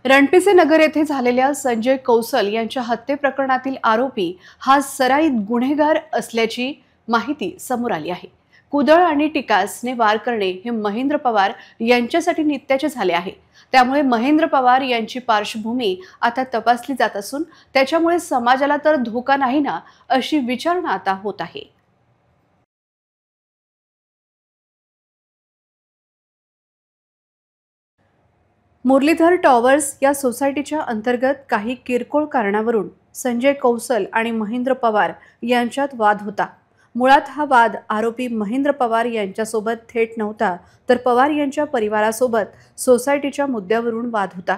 रणपिसे नगर येथे झालेल्या संजय कौसल यांच्या हत्ये प्रकरणातील आरोपी हा सराईत गुन्हेगार असल्याची माहिती समोर आली आहे। कुदळ आणि टिकासने वार करणे हे महेंद्र पवार यांच्यासाठी नित्याचे झाले आहे। त्यामुळे महेंद्र पवार यांची पार्श्वभूमी आता तपासली जात असून त्याच्यामुळे समाजाला तर धोका नाही ना, अशी विचारणा आता होत आहे। मुरलीधर टॉवर्स या सोसायटीच्या अंतर्गत काही किरकोळ कारणावरून संजय कौसल आणि महेंद्र पवार यांच्यात वाद होता। मुळात हा वाद आरोपी महेंद्र पवार यांच्यासोबत थेट नव्हता, तर पवार यांच्या परिवारासोबत सोसायटीच्या मुद्द्यावरून वाद होता।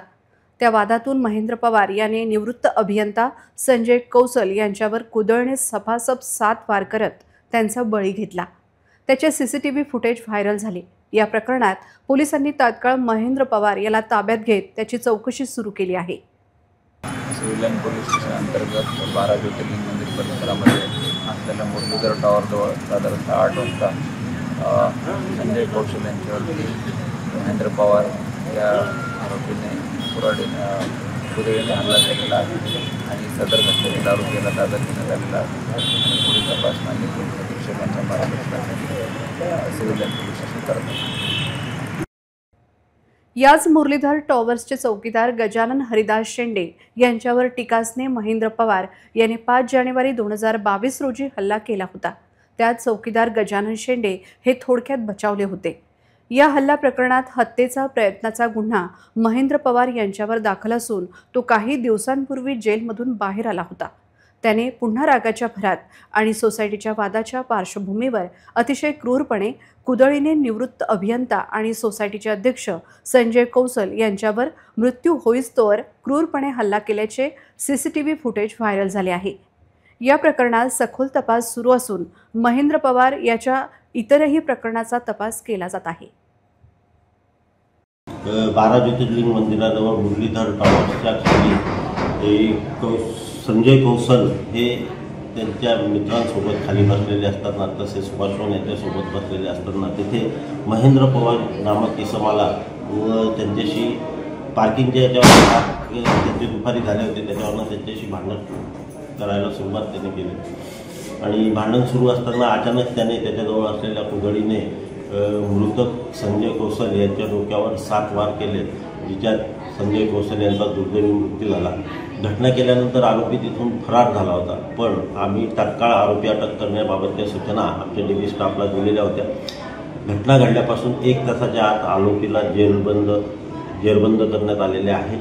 त्या वादातून महेंद्र पवार याने निवृत्त अभियंता संजय कौसल यांच्यावर कुदळने सपासप 7 वार करत त्यांचा बळी घेतला। त्याचे सीसीटीव्ही फुटेज व्हायरल झाले। या प्रकरणात पोलिसांनी तात्काळ महेंद्र पवार याला ताब्यात घेत त्याची चौकशी सुरू केली आहे। सिव्हिल पोलीस स्टेशन अंतर्गत 12 ज्योतिर्लिंग मंदिर परिसरामध्ये असलेल्या मुरलीधर टॉवरजवळ साधारणतः 8 वाजता संजय कौशल यांच्यावरती महेंद्र पवार या आरोपीने कुदळीने हल्ला केलेला आहे आणि सदर घटनेतील आरोपीला ताब्यात घेण्यात आलेला आहे आणि पुढील तपास मान्य पोलीस अधीक्षकांच्या मार्गदर्शनाखाली सिव्हिल पोलीस स्टेशन करत आहे। याच मुरलीधर टॉवर्सचे चौकीदार गजानन हरिदास शेंडे यांच्यावर टिकासने महेंद्र पवार यांनी 5 जानेवारी 2022 रोजी हल्ला केला होता। त्यात चौकीदार गजानन शेंडे हे थोडक्यात बचावले होते। या हल्ला प्रकरणात हत्येचा प्रयत्नाचा गुन्हा महेंद्र पवार यांच्यावर दाखल असून तो काही दिवसांपूर्वी जेलमधून बाहेर आला होता। त्याने पुन्हा रागाच्या भरात आणि सोसायटीच्या वादाच्या पार्श्वभूमीवर अतिशय क्रूरपणे कुदळीने निवृत्त अभियंता आणि सोसायटीचे अध्यक्ष संजय कौसल यांच्यावर मृत्यू होईस्तोवर क्रूरपणे हल्ला केल्याचे सीसीटीव्ही फुटेज व्हायरल झाले आहे। या प्रकरणात सखोल तपास सुरू असून महेंद्र पवार याच्या इतरही प्रकरणाचा तपास केला जात आहे। 12 ज्योतिर्लिंग मंदिराजवळ मुरलीधर टॉवर्सच्या खाली संजय कौसल हे त्यांच्या मित्रांसोबत खाली बसलेले असताना, तसेच सुभाषवन यांच्यासोबत बसलेले असताना तिथे महेंद्र पवार नामक इसमाला व त्यांच्याशी पार्किंगच्या याच्यावर त्यांचे दुपारी झाले होते, त्याच्यावरनं त्यांच्याशी भांडण करायला सुरुवात त्याने केली आणि भांडण सुरू असताना अचानक त्याने त्याच्याजवळ असलेल्या कुदळीने मृतक संजय कौशल यांच्या डोक्यावर 7 वार केले, जिच्यात संजय कौशल यांचा दुर्दैवी मृत्यू झाला। घटना केल्यानंतर आरोपी तिथून फरार झाला होता, पण आम्ही तात्काळ आरोपी अटक करण्याबाबतच्या सूचना आमच्या डीबी स्टाफला दिलेल्या होत्या। घटना घडल्यापासून 1 तासाच्या आत आरोपीला जेरबंद करण्यात आलेले आहे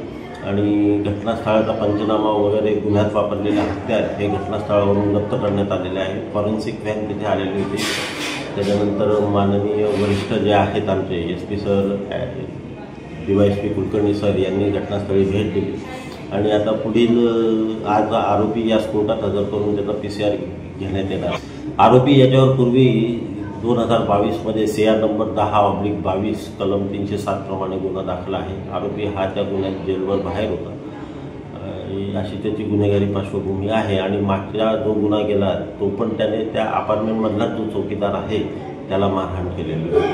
आणि घटनास्थळाचा पंचनामा वगैरे गुन्ह्यात वापरलेले हत्यार हे घटनास्थळावरून जप्त करण्यात आलेले आहे। फॉरेन्सिक व्हॅन तिथे आलेली होती। त्याच्यानंतर माननीय वरिष्ठ जे आहेत आमचे SP sir, DYSP Kulkarni sir यांनी घटनास्थळी भेट दिली आणि आता पुढील आज आरोपी या कोर्टात हजर करून त्याचा PCR घेण्यात येणार। आरोपी याच्यावर पूर्वी 2022 मध्ये CR नंबर 10/22 कलम 307 प्रमाणे गुन्हा दाखल आहे। आरोपी हा त्या गुन्ह्यात जेलवर बाहेर होता, अशी त्याची गुन्हेगारी पार्श्वभूमी आहे आणि मागचा जो गुन्हा गेला तो पण त्याने त्या अपार्टमेंटमधला जो चौकीदार आहे त्याला मारहाण केलेली आहे।